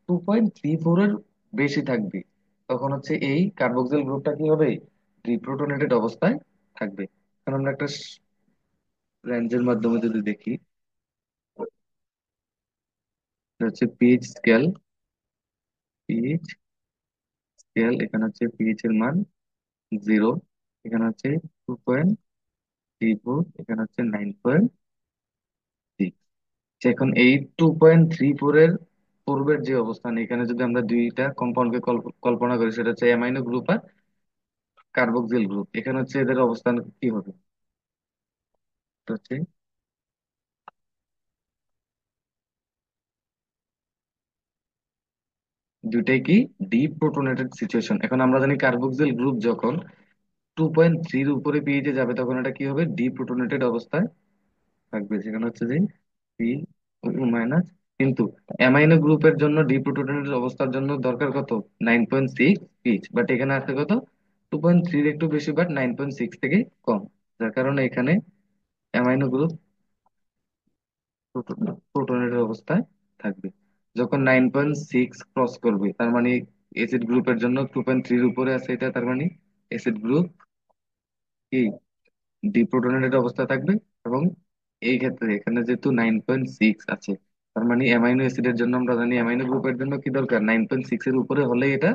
2.34 এর বেশি থাকবে, তখন হচ্ছে এই কার্বক্সিল গ্রুপটা কি হবে, ডিপ্রোটোনেটেড অবস্থায় থাকবে। কারণ আমরা একটা রেঞ্জের মাধ্যমে যদি দেখি, এটা হচ্ছে পিএইচ স্কেল। পিএইচ স্কেল, এখানে হচ্ছে পিএইচ এর মান 0, এখানে হচ্ছে 2.34, এখানে হচ্ছে 9.6। এখন এই 2.34 এর পূর্বের যে অবস্থান, এখানে যদি আমরা দুইটা কম্পাউন্ডকে কল্পনা করি, সেটা হচ্ছে অ্যামাইনো গ্রুপ আর কার্বক্সিল গ্রুপ। এখানে হচ্ছে এদের অবস্থান কি হবে, এটা হচ্ছে দুইটাই কি ডিপ্রোটোনেটেড সিচুয়েশন। এখন আমরা জানি কার্বক্সিল গ্রুপ যখন 2.3 এর উপরে পিএইচে যাবে, তখন এটা কি হবে, ডিপ্রোটোনেটেড অবস্থায় থাকবে। সেখানে হচ্ছে যে পি মাইনাস। কিন্তু অ্যামাইনো গ্রুপের জন্য ডিপ্রোটোনেটেড অবস্থার জন্য দরকার কত, 9.6 পিচ, বাট এখানে আছে কত 2.3, একটু বেশি, বাট 9.6 থেকে কম। যার কারণে এখানে অ্যামাইনো গ্রুপ প্রোটনের অবস্থায় থাকবে। যখন 9.6 ক্রস করবে, তার মানে অ্যাসিড গ্রুপের জন্য 2.3 উপরে আছে, এটা তার মানে অ্যাসিড গ্রুপ কি ডিপ্রোটনেটেড অবস্থা থাকবে। এবং এই ক্ষেত্রে এখানে যেহেতু 9.6 আছে, তার মানে অ্যামাইনো অ্যাসিডের জন্য আমরা জানি অ্যামাইনো গ্রুপের জন্য কি দরকার, 9.6 এর উপরে হলে এটা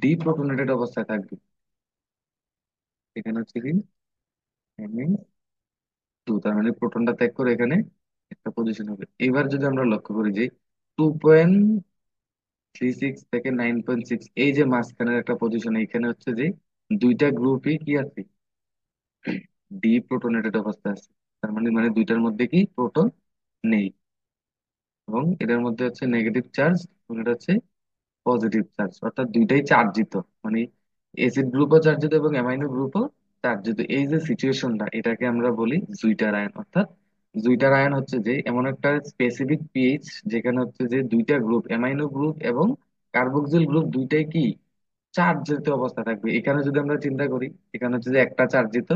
ডিপ্রোটনেটেড অবস্থায় থাকবে। এখানে হচ্ছে কি টু, তার মানে প্রোটনটা ত্যাগ করে এখানে একটা পজিশন হবে। এবার যদি আমরা লক্ষ্য করি যে 2.36 থেকে 9.6, এই যে মাঝখানের একটা পজিশন, এখানে হচ্ছে যে দুইটা গ্রুপই কি আছে, ডি প্রোটনেটেড অবস্থায় আছে। তার মানে মানে দুইটার মধ্যে কি প্রোটন নেই, এবং এটার মধ্যে হচ্ছে নেগেটিভ চার্জ এবং এটা হচ্ছে পজিটিভ চার্জ, অর্থাৎ দুইটাই চার্জিত। মানে এসিড গ্রুপও চার্জিত এবং অ্যামাইনো গ্রুপও চার্জিত। এই যে সিচুয়েশনটা, এটাকে আমরা বলি জুইটার আয়ন। অর্থাৎ জুইটার আয়ন হচ্ছে যে এমন একটা স্পেসিফিক পিএইচ, যেখানে হচ্ছে যে দুইটা গ্রুপ, অ্যামাইনো গ্রুপ এবং কার্বক্সিল গ্রুপ, দুইটাই কি চার্জিত অবস্থা থাকবে। এখানে যদি আমরা চিন্তা করি, এখানে হচ্ছে যে একটা চার্জিত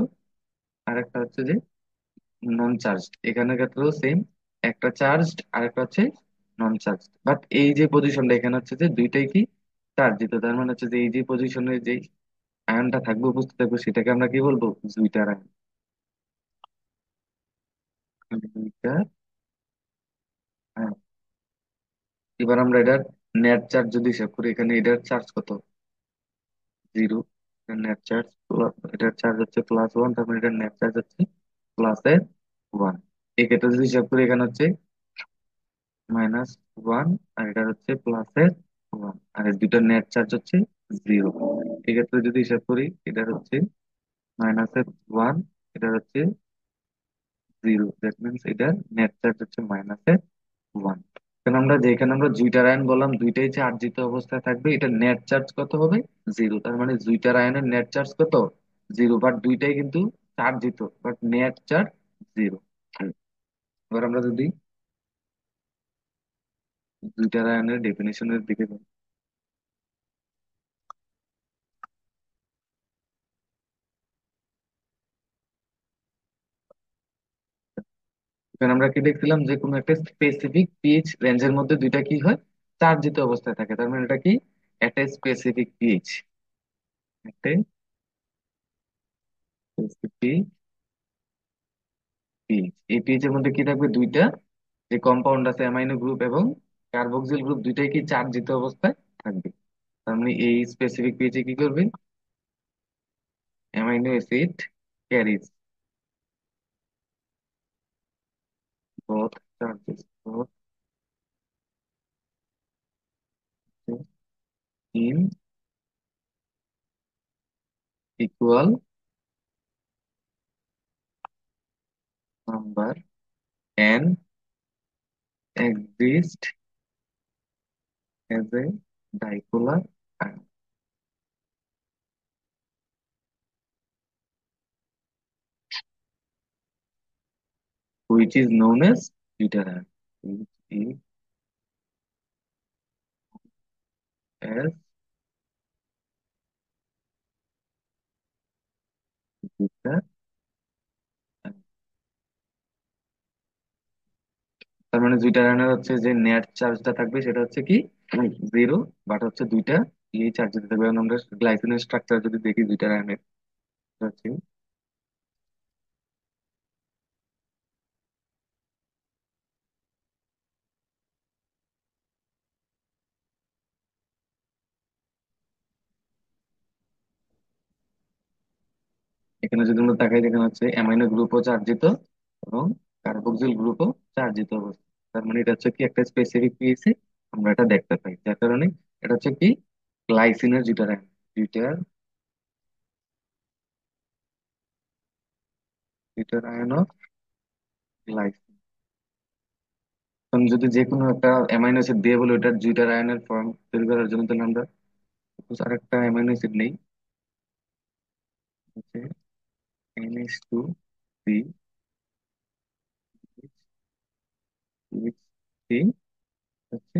আর একটা হচ্ছে যে নন চার্জড। এখানে ক্ষেত্রেও সেম, একটা চার্জড আর একটা হচ্ছে নন চার্জড। বাট এই যে পজিশনটা, এখানে হচ্ছে যে দুইটাই কি চার্জিত। তার মানে হচ্ছে যে এই যে পজিশনে যে আয়নটা থাকবে, উপস্থিত থাকবে, সেটাকে আমরা কি বলবো, জুইটার আয়ন। জুইটার আয়ন। এবার আমরা এটার নেট চার্জ যদি হিসাব করি, এখানে এটার চার্জ কত, 0। নেট চার্জ, এটার চার্জ হচ্ছে +1, তার মানে এটার নেট চার্জ হচ্ছে +1। এক্ষেত্রে যদি হিসাব করি, এখানে হচ্ছে -1, আর এটা হচ্ছে +1, আর এই দুটার নেট চার্জ হচ্ছে 0। এক্ষেত্রে যদি হিসাব করি, এটা হচ্ছে -1, এটা হচ্ছে 0, দ্যাট মিনস এটার নেট চার্জ হচ্ছে -1। কারণ আমরা যেখানে আমরা জুইটার আয়ন বললাম দুইটাই চার্জিত অবস্থায় থাকবে, এটা নেট চার্জ কত হবে, 0। তার মানে জুইটার আয়নের নেট চার্জ কত, 0। বাট দুইটাই কিন্তু চার্জিত, বাট নেট চার্জ 0। এবার আমরা যদি জুইটার আয়নের ডেফিনেশনের দিকে যাই, এখানে আমরা কি দেখছিলাম যে কোনো একটা স্পেসিফিক পিএইচ রেঞ্জের মধ্যে দুইটা কি হয়, চার্জিত অবস্থায় থাকে। তার মানে এটা কি একটা স্পেসিফিক পিএইচ, একটা স্পেসিফিক পিএইচ। এই পিএইচ এর মধ্যে কি থাকবে, দুইটা যে কম্পাউন্ড আছে অ্যামাইনো গ্রুপ এবং কার্বক্সিল গ্রুপ, দুইটাই কি চার্জিত অবস্থায় থাকবে। তার মানে এই স্পেসিফিক পিএইচে কি করবে, amino acid carries both charges, both in equal number and exist as a dipolar ion, which is known as deuterium, which is as deuterium। তার মানে দুইটা আয়নের হচ্ছে যে নেট চার্জটা থাকবে সেটা হচ্ছে কি 0। বাট হচ্ছে দুইটা এই চার্জ দিতে থাকবে। এখন আমরা গ্লাইসিনের স্ট্রাকচার যদি দেখি দুইটা আয়নের, হচ্ছে এখানে যদি আমরা তাকাই, এখানে হচ্ছে অ্যামাইনো গ্রুপও চার্জিত এবং কার্বক্সিল গ্রুপও চার্জিত অবস্থা। তার মানে এটা হচ্ছে কি একটা স্পেসিফিক পিএইচে আমরা এটা দেখতে পাই, যার কারণে এটা হচ্ছে কি গ্লাইসিনের জুটার, জুটার জুটার আয়ন অফ গ্লাইসিন। এখন যদি যে কোনো একটা অ্যামাইনো অ্যাসিড দিয়ে বলে ওটার জুটার আয়নের ফর্ম তৈরি করার জন্য, তাহলে আমরা suppose আরেকটা অ্যামাইনো অ্যাসিড নেই, হচ্ছে NH2 হচ্ছে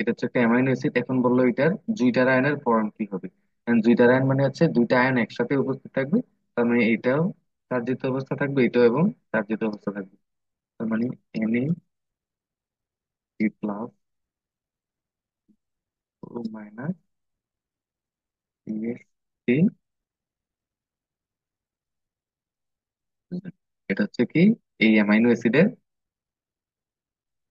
এটা হচ্ছে একটা অ্যামাইনো অ্যাসিড। এখন বললো এটার জুইটার আয়নের ফর্ম কি হবে। জুইটার আয়ন মানে হচ্ছে দুইটা আয়ন একসাথে উপস্থিত থাকবে, তার মানে এটাও চার্জিত অবস্থা থাকবে, এটাও এবং চার্জিত অবস্থা থাকবে। তার মানে Na3+ ও মাইনাস CH3। এটা হচ্ছে কি এই অ্যামাইনো অ্যাসিডের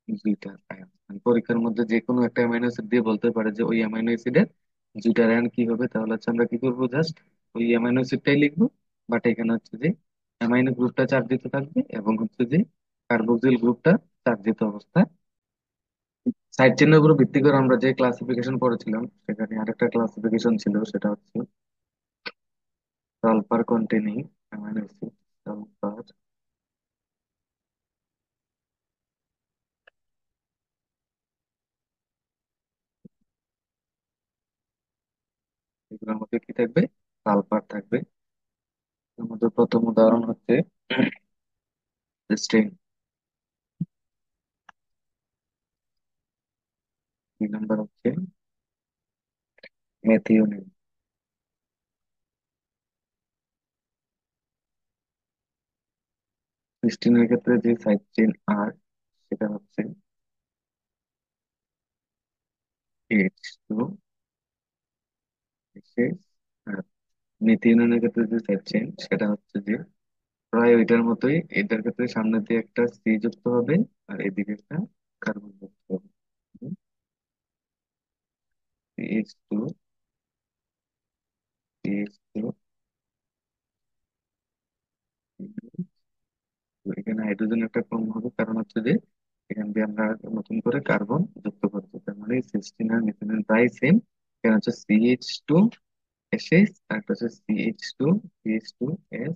জুইটার আয়ন। মানে পরীক্ষার মধ্যে যে কোনো একটা অ্যামাইনো অ্যাসিড দিয়ে বলতে পারে যে ওই অ্যামাইনো অ্যাসিডের জুইটার আয়ন কি হবে, তাহলে হচ্ছে আমরা কি করবো, জাস্ট ওই অ্যামাইনো অ্যাসিডটাই লিখবো। বাট এখানে হচ্ছে যে অ্যামাইনো গ্রুপটা চার্জিত থাকবে এবং হচ্ছে যে কার্বক্সিল গ্রুপটা চার্জিত অবস্থায়। সাইড চেনের উপর ভিত্তি করে আমরা যে ক্লাসিফিকেশন করেছিলাম সেখানে আরেকটা ক্লাসিফিকেশন ছিল, সেটা হচ্ছে sulphur containing amino acid. Sulphur, এগুলোর মধ্যে কি থাকবে, সালফার থাকবে। এর মধ্যে প্রথম উদাহরণ হচ্ছে সিস্টিন। 2 নম্বর হচ্ছে মেথিওনিন। সিস্টিনের ক্ষেত্রে যে সাইড চেন আর, সেটা হচ্ছে H2 এসে। আর মেথিওনিনের ক্ষেত্রে যে সাইড চেন সেটা হচ্ছে যে প্রায় ওইটার মতোই, এটার ক্ষেত্রে সামনে দিয়ে একটা সি যুক্ত হবে আর এদিকে একটা কার্বন যুক্ত হবে। CH2, CH2। এখানে হাইড্রোজেন একটা কম হবে, কারণ হচ্ছে যে এখান দিয়ে আমরা নতুন করে কার্বন যুক্ত করছি। তার মানে সিস্টিন আর মিথেনের প্রায় সেম। এখানে হচ্ছে CH2 এসএস আর একটা হচ্ছে CH2, CH2S।